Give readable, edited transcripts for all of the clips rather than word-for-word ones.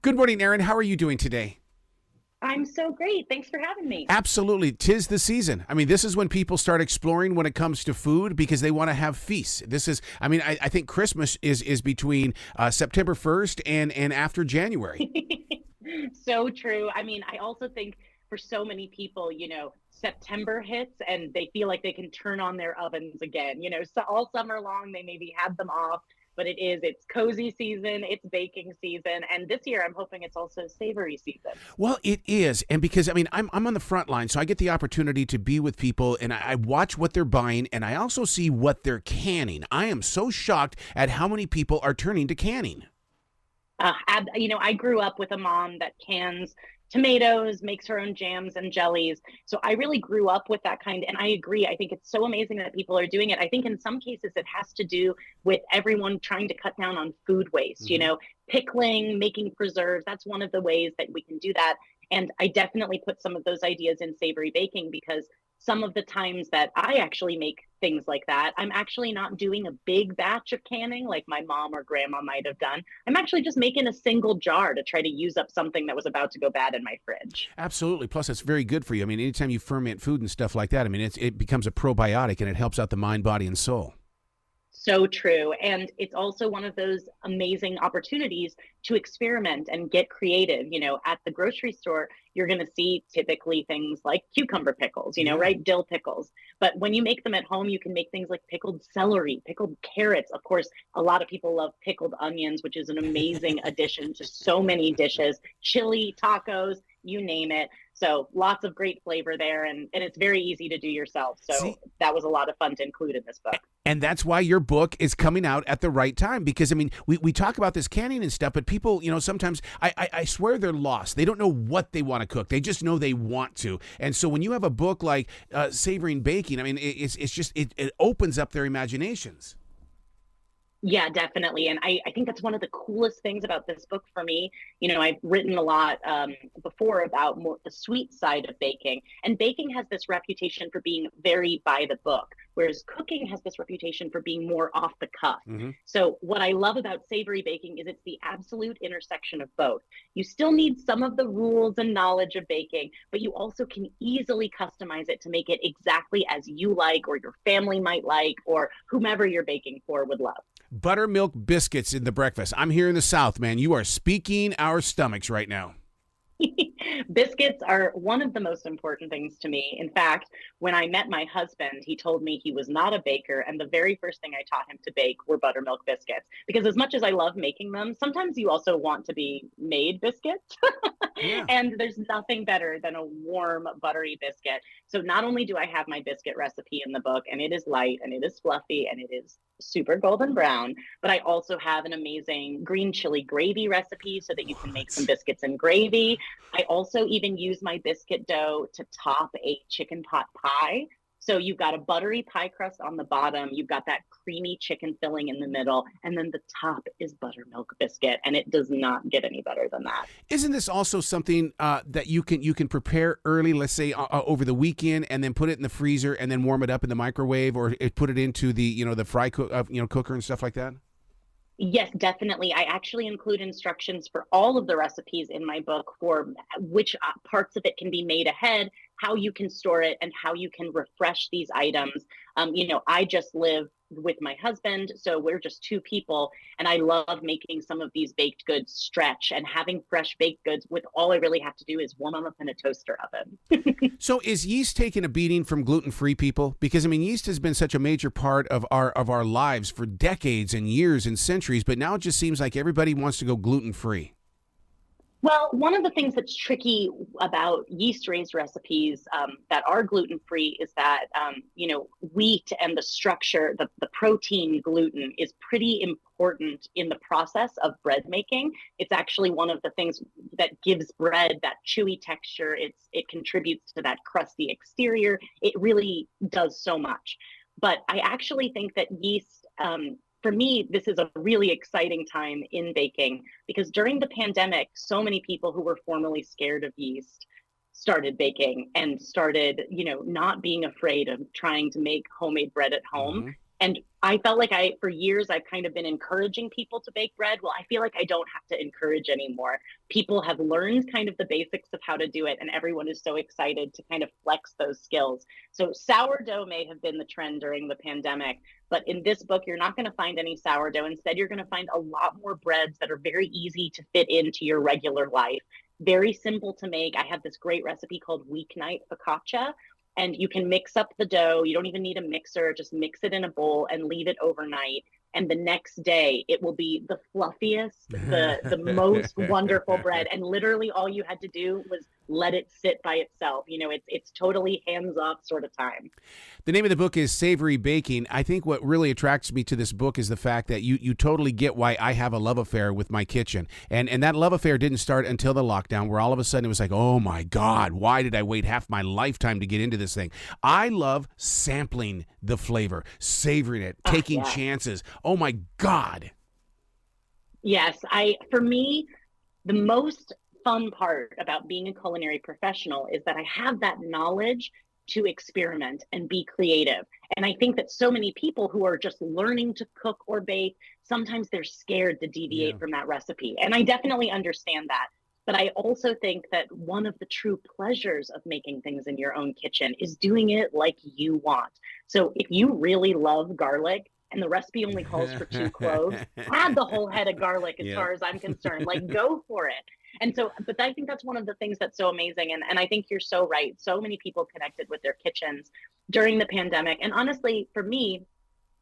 Good morning, Erin. How are you doing today? I'm so great. Thanks for having me. Absolutely. 'Tis the season. I mean, this is when people start exploring when it comes to food because they want to have feasts. This is, I think Christmas is between September 1st and after January. So true. I also think for so many people, September hits and they feel like they can turn on their ovens again. So all summer long, they maybe had them off, but it's cozy season, it's baking season. And this year, I'm hoping it's also savory season. Well, it is. And because, I'm on the front line, so I get the opportunity to be with people and I watch what they're buying and I also see what they're canning. I am so shocked at how many people are turning to canning. I grew up with a mom that cans tomatoes, makes her own jams and jellies. So I really grew up with that kind. And I agree. I think it's so amazing that people are doing it. I think in some cases it has to do with everyone trying to cut down on food waste, Mhm. pickling, making preserves. That's one of the ways that we can do that. And I definitely put some of those ideas in savory baking because some of the times that I actually make things like that, I'm actually not doing a big batch of canning like my mom or grandma might have done. I'm actually just making a single jar to try to use up something that was about to go bad in my fridge. Absolutely. Plus, it's very good for you. I mean, anytime you ferment food and stuff like that, it becomes a probiotic and it helps out the mind, body, and soul. So true. And it's also one of those amazing opportunities to experiment and get creative. At the grocery store, you're going to see typically things like cucumber pickles, Yeah. right? Dill pickles. But when you make them at home, you can make things like pickled celery, pickled carrots. Of course, a lot of people love pickled onions, which is an amazing addition to so many dishes, chili, tacos, you name it. So lots of great flavor there. And it's very easy to do yourself. So See, that was a lot of fun to include in this book. and that's why your book is coming out at the right time because, we talk about this canning and stuff, but people, sometimes I swear they're lost. They don't know what they want to cook. They just know they want to. And so when you have a book like Savoring Baking, it opens up their imaginations. Yeah, definitely. And I think that's one of the coolest things about this book for me. I've written a lot before about more the sweet side of baking. And baking has this reputation for being very by the book, whereas cooking has this reputation for being more off the cuff. Hmm. So, what I love about savory baking is it's the absolute intersection of both. You still need some of the rules and knowledge of baking, but you also can easily customize it to make it exactly as you like, or your family might like, or whomever you're baking for would love. Buttermilk biscuits in the breakfast. I'm here in the South, man. You are speaking our stomachs right now. Biscuits are one of the most important things to me. In fact, when I met my husband, he told me he was not a baker. And the very first thing I taught him to bake were buttermilk biscuits. Because as much as I love making them, sometimes you also want to be made biscuits. Yeah. And there's nothing better than a warm, buttery biscuit. So not only do I have my biscuit recipe in the book, and it is light and it is fluffy and it is super golden brown, but I also have an amazing green chili gravy recipe so that you can make some What? biscuits and gravy. I also even use my biscuit dough to top a chicken pot pie. So you've got a buttery pie crust on the bottom, you've got that creamy chicken filling in the middle, and then the top is buttermilk biscuit, and it does not get any better than that. Isn't this also something that you can prepare early, let's say over the weekend, and then put it in the freezer and then warm it up in the microwave, or put it into the the fry cooker and stuff like that? Yes, definitely. I actually include instructions for all of the recipes in my book for which parts of it can be made ahead, how you can store it, and how you can refresh these items. I just live with my husband, so we're just two people, and I love making some of these baked goods stretch and having fresh baked goods with all I really have to do is warm them up in a toaster oven. So is yeast taking a beating from gluten-free people? Because yeast has been such a major part of our lives for decades and years and centuries, but now it just seems like everybody wants to go gluten-free. Well, one of the things that's tricky about yeast raised recipes that are gluten free is that, wheat and the structure, the protein gluten is pretty important in the process of bread making. It's actually one of the things that gives bread that chewy texture. It contributes to that crusty exterior. It really does so much. But I actually think that yeast, for me, this is a really exciting time in baking because during the pandemic, so many people who were formerly scared of yeast started baking and started, not being afraid of trying to make homemade bread at home. Hmm. And I felt like for years, I've kind of been encouraging people to bake bread. Well, I feel like I don't have to encourage anymore. People have learned kind of the basics of how to do it, and everyone is so excited to kind of flex those skills. So sourdough may have been the trend during the pandemic, but in this book, you're not going to find any sourdough. Instead, you're going to find a lot more breads that are very easy to fit into your regular life. Very simple to make. I have this great recipe called weeknight focaccia, and you can mix up the dough. You don't even need a mixer. Just mix it in a bowl and leave it overnight. And the next day, it will be the fluffiest, the most wonderful bread. And literally, all you had to do was let it sit by itself. It's totally hands off sort of time. The name of the book is Savory Baking. I think what really attracts me to this book is the fact that you totally get why I have a love affair with my kitchen. And that love affair didn't start until the lockdown, where all of a sudden it was like, oh my God, why did I wait half my lifetime to get into this thing? I love sampling the flavor, savoring it, taking chances. Oh my God. Yes, for me, the most fun part about being a culinary professional is that I have that knowledge to experiment and be creative. And I think that so many people who are just learning to cook or bake, sometimes they're scared to deviate from that recipe. And I definitely understand that. But I also think that one of the true pleasures of making things in your own kitchen is doing it like you want. So if you really love garlic, and the recipe only calls for 2 cloves, add the whole head of garlic as far as I'm concerned. Like, go for it. And so, but I think that's one of the things that's so amazing. And I think you're so right. So many people connected with their kitchens during the pandemic. And honestly, for me,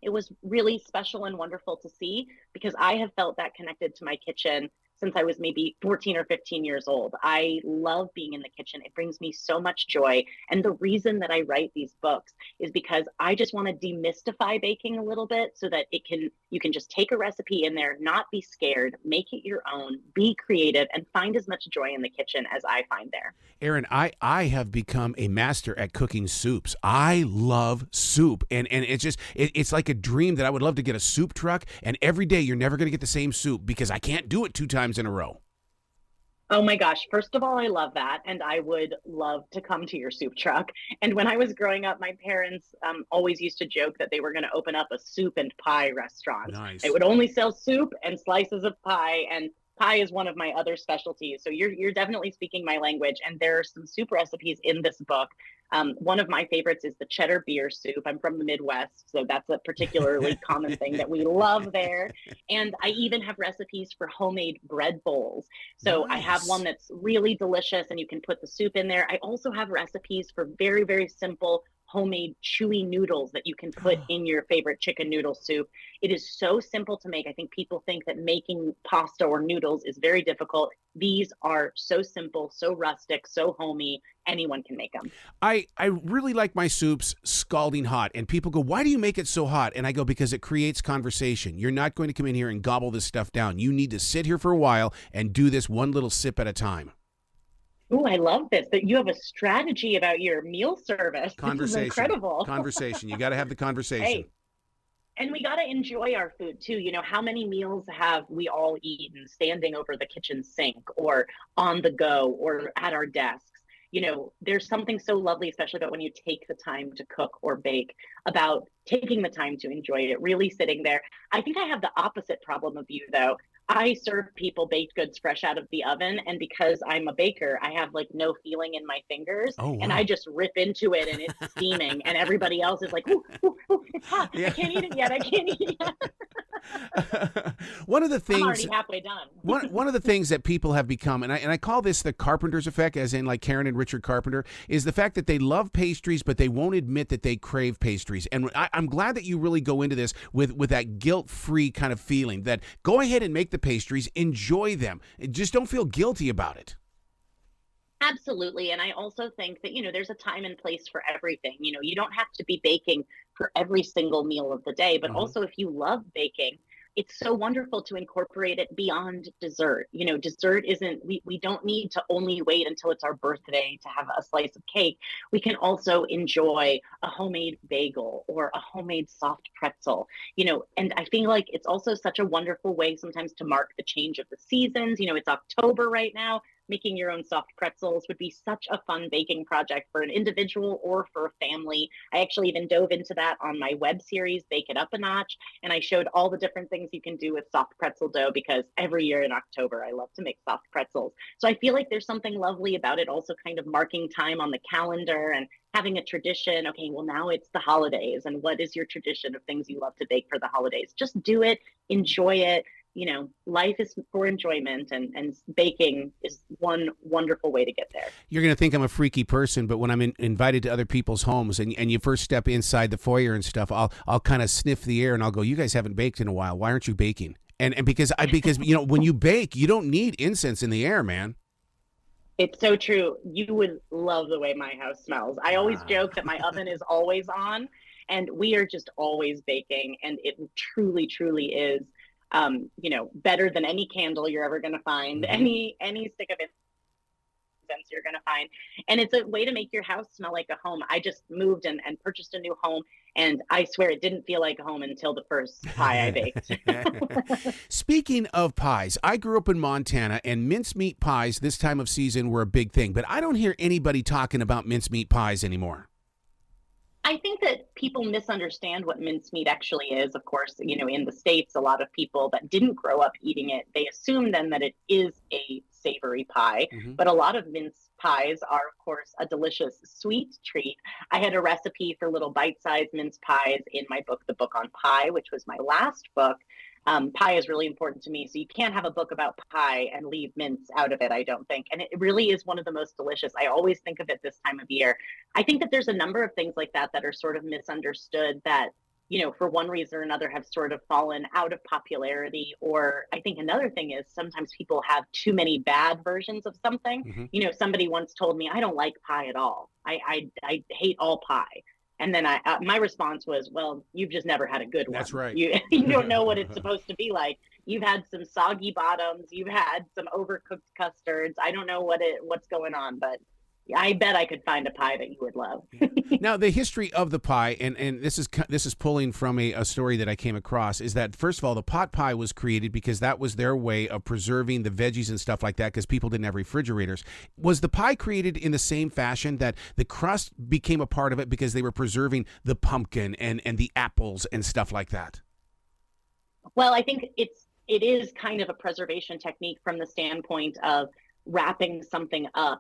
it was really special and wonderful to see, because I have felt that connected to my kitchen since I was maybe 14 or 15 years old. I love being in the kitchen. It brings me so much joy. And the reason that I write these books is because I just want to demystify baking a little bit, so that you can just take a recipe in there, not be scared, make it your own, be creative, and find as much joy in the kitchen as I find there. Erin, I have become a master at cooking soups. I love soup. And it's like a dream that I would love to get a soup truck, and every day you're never going to get the same soup, because I can't do it 2 times in a row. Oh my gosh. First of all, I love that. And I would love to come to your soup truck. And when I was growing up, my parents always used to joke that they were going to open up a soup and pie restaurant. Nice. It would only sell soup and slices of pie. And pie is one of my other specialties. So you're definitely speaking my language. And there are some soup recipes in this book. One of my favorites is the cheddar beer soup. I'm from the Midwest, so that's a particularly common thing that we love there. And I even have recipes for homemade bread bowls. So nice. I have one that's really delicious, and you can put the soup in there. I also have recipes for very, very simple homemade chewy noodles that you can put in your favorite chicken noodle soup. It is so simple to make. I think people think that making pasta or noodles is very difficult. These are so simple, so rustic, so homey. Anyone can make them. I really like my soups scalding hot, and people go, why do you make it so hot? And I go, because it creates conversation. You're not going to come in here and gobble this stuff down. You need to sit here for a while and do this one little sip at a time. Oh, I love this, that you have a strategy about your meal service. Conversation. This is incredible. Conversation. You got to have the conversation. Hey, and we got to enjoy our food too. How many meals have we all eaten standing over the kitchen sink, or on the go, or at our desks? There's something so lovely, especially about when you take the time to cook or bake, about taking the time to enjoy it, really sitting there. I think I have the opposite problem of you, though. I serve people baked goods fresh out of the oven, and because I'm a baker, I have like no feeling in my fingers. Oh, wow. And I just rip into it, and it's steaming, and everybody else is like, ooh, ooh, ooh, it's hot. Yeah. I can't eat it yet. I can't eat it yet. One of the things, I'm already halfway done. one of the things that people have become, and I call this the Carpenter's effect, as in like Karen and Richard Carpenter, is the fact that they love pastries, but they won't admit that they crave pastries. And I'm glad that you really go into this with that guilt-free kind of feeling that go ahead and make the pastries, enjoy them. Just don't feel guilty about it. Absolutely. And I also think that, there's a time and place for everything. You don't have to be baking for every single meal of the day, but also if you love baking, it's so wonderful to incorporate it beyond dessert. Dessert we don't need to only wait until it's our birthday to have a slice of cake. We can also enjoy a homemade bagel or a homemade soft pretzel, and I feel like it's also such a wonderful way sometimes to mark the change of the seasons. It's October right now. making your own soft pretzels would be such a fun baking project for an individual or for a family. I actually even dove into that on my web series, Bake It Up a Notch. And I showed all the different things you can do with soft pretzel dough, because every year in October, I love to make soft pretzels. So I feel like there's something lovely about it, also kind of marking time on the calendar and having a tradition. Okay, well, now it's the holidays. And what is your tradition of things you love to bake for the holidays? Just do it, enjoy it. Life is for enjoyment, and baking is one wonderful way to get there. You're going to think I'm a freaky person, but when I'm invited to other people's homes and you first step inside the foyer and stuff, I'll kind of sniff the air and I'll go, "You guys haven't baked in a while. Why aren't you baking?" And because when you bake, you don't need incense in the air, man. It's so true. You would love the way my house smells. I always joke that my oven is always on, and we are just always baking, and it truly, truly is. Better than any candle you're ever going to find, any stick of incense you're going to find. And it's a way to make your house smell like a home. I just moved and purchased a new home, and I swear it didn't feel like a home until the first pie I baked. Speaking of pies, I grew up in Montana, and mincemeat pies this time of season were a big thing, but I don't hear anybody talking about mincemeat pies anymore. I think that people misunderstand what mincemeat actually is. Of course, in the States, a lot of people that didn't grow up eating it, they assume then that it is a savory pie. But a lot of mince pies are, of course, a delicious sweet treat. I had a recipe for little bite-sized mince pies in my book, The Book on Pie, which was my last book. Pie is really important to me, so you can't have a book about pie and leave mince out of it, I don't think. And it really is one of the most delicious. I always think of it this time of year. I think that there's a number of things like that are sort of misunderstood that, for one reason or another have sort of fallen out of popularity. Or I think another thing is sometimes people have too many bad versions of something. Somebody once told me, "I don't like pie at all. I hate all pie." And then my response was, "Well, you've just never had a good one. That's right. You don't know what it's supposed to be like. You've had some soggy bottoms. You've had some overcooked custards. I don't know what's going on, but I bet I could find a pie that you would love." Now, the history of the pie, and this is pulling from a story that I came across, is that, first of all, the pot pie was created because that was their way of preserving the veggies and stuff like that, because people didn't have refrigerators. Was the pie created in the same fashion, that the crust became a part of it because they were preserving the pumpkin and the apples and stuff like that? Well, I think it is kind of a preservation technique from the standpoint of wrapping something up,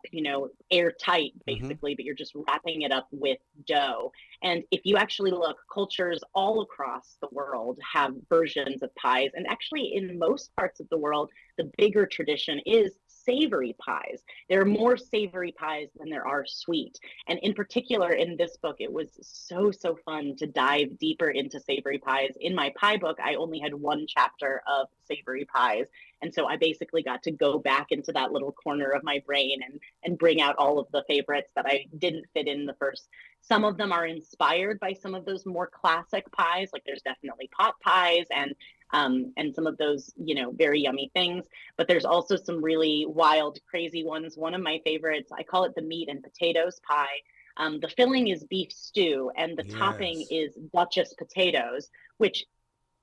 airtight basically, but you're just wrapping it up with dough. And if you actually look, cultures all across the world have versions of pies. And actually, in most parts of the world, the bigger tradition is savory pies. There are more savory pies than there are sweet. And in particular, in this book, it was so fun to dive deeper into savory pies. In my pie book, I only had one chapter of savory pies. And so I basically got to go back into that little corner of my brain and bring out all of the favorites that I didn't fit in the first. Some of them are inspired by some of those more classic pies. Like there's definitely pot pies and some of those, very yummy things. But there's also some really wild, crazy ones. One of my favorites, I call it the meat and potatoes pie. The filling is beef stew, and the topping is Duchess potatoes, which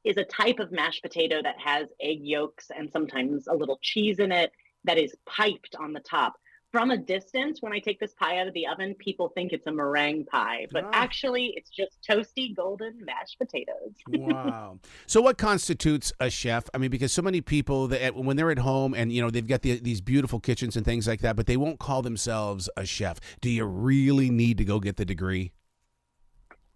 is a type of mashed potato that has egg yolks and sometimes a little cheese in it that is piped on the top. From a distance, when I take this pie out of the oven, people think it's a meringue pie, but actually it's just toasty golden mashed potatoes. Wow. So what constitutes a chef? I mean, because so many people, that when they're at home and, they've got these beautiful kitchens and things like that, but they won't call themselves a chef. Do you really need to go get the degree?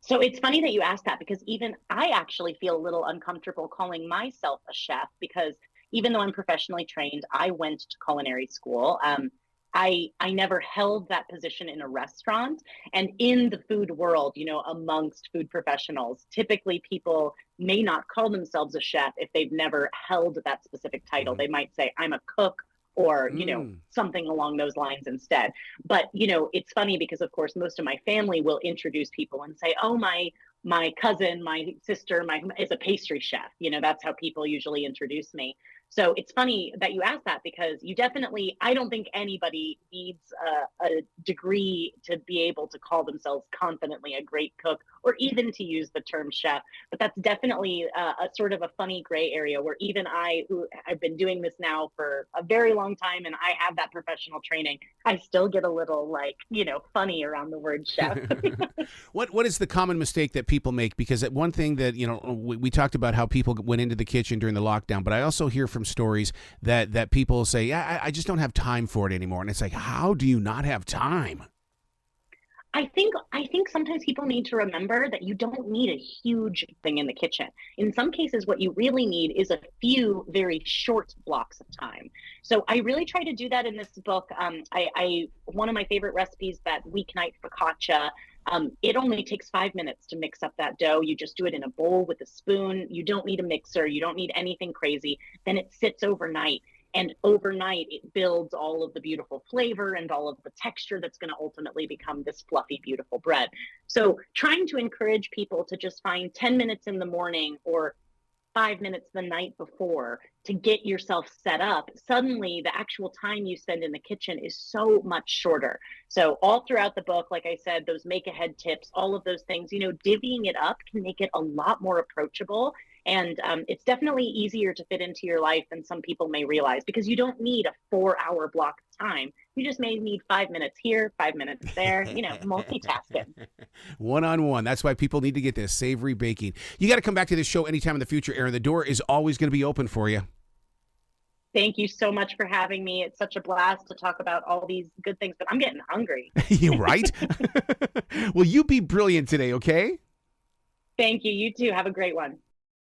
So it's funny that you asked that, because even I actually feel a little uncomfortable calling myself a chef, because even though I'm professionally trained, I went to culinary school. I never held that position in a restaurant. And in the food world, amongst food professionals, typically people may not call themselves a chef if they've never held that specific title. They might say, "I'm a cook," or, something along those lines instead. But, it's funny because, of course, most of my family will introduce people and say, "Oh, my cousin, my sister, is a pastry chef." That's how people usually introduce me. So it's funny that you asked that, because you definitely, I don't think anybody needs a degree to be able to call themselves confidently a great cook, or even to use the term chef. But that's definitely a sort of a funny gray area where even I, who I've been doing this now for a very long time and I have that professional training, I still get a little like, funny around the word chef. What is the common mistake that people make? Because one thing that, we talked about how people went into the kitchen during the lockdown, but I also hear from stories that people say, yeah, I just don't have time for it anymore. And it's like, how do you not have time? I think sometimes people need to remember that you don't need a huge thing in the kitchen. In some cases, what you really need is a few very short blocks of time. So I really try to do that in this book. I one of my favorite recipes, that weeknight focaccia. It only takes 5 minutes to mix up that dough. You just do it in a bowl with a spoon. You don't need a mixer. You don't need anything crazy. Then it sits overnight. And overnight, it builds all of the beautiful flavor and all of the texture that's going to ultimately become this fluffy, beautiful bread. So trying to encourage people to just find 10 minutes in the morning or 5 minutes the night before to get yourself set up, suddenly the actual time you spend in the kitchen is so much shorter. So all throughout the book, like I said, those make ahead tips, all of those things, divvying it up can make it a lot more approachable. And it's definitely easier to fit into your life than some people may realize, because you don't need a 4-hour block of time. You just may need 5 minutes here, 5 minutes there, multitasking. One-on-one. That's why people need to get this Savory baking. You got to come back to this show anytime in the future, Erin. The door is always going to be open for you. Thank you so much for having me. It's such a blast to talk about all these good things, but I'm getting hungry. You right? Well, you be brilliant today, okay? Thank you. You too. Have a great one.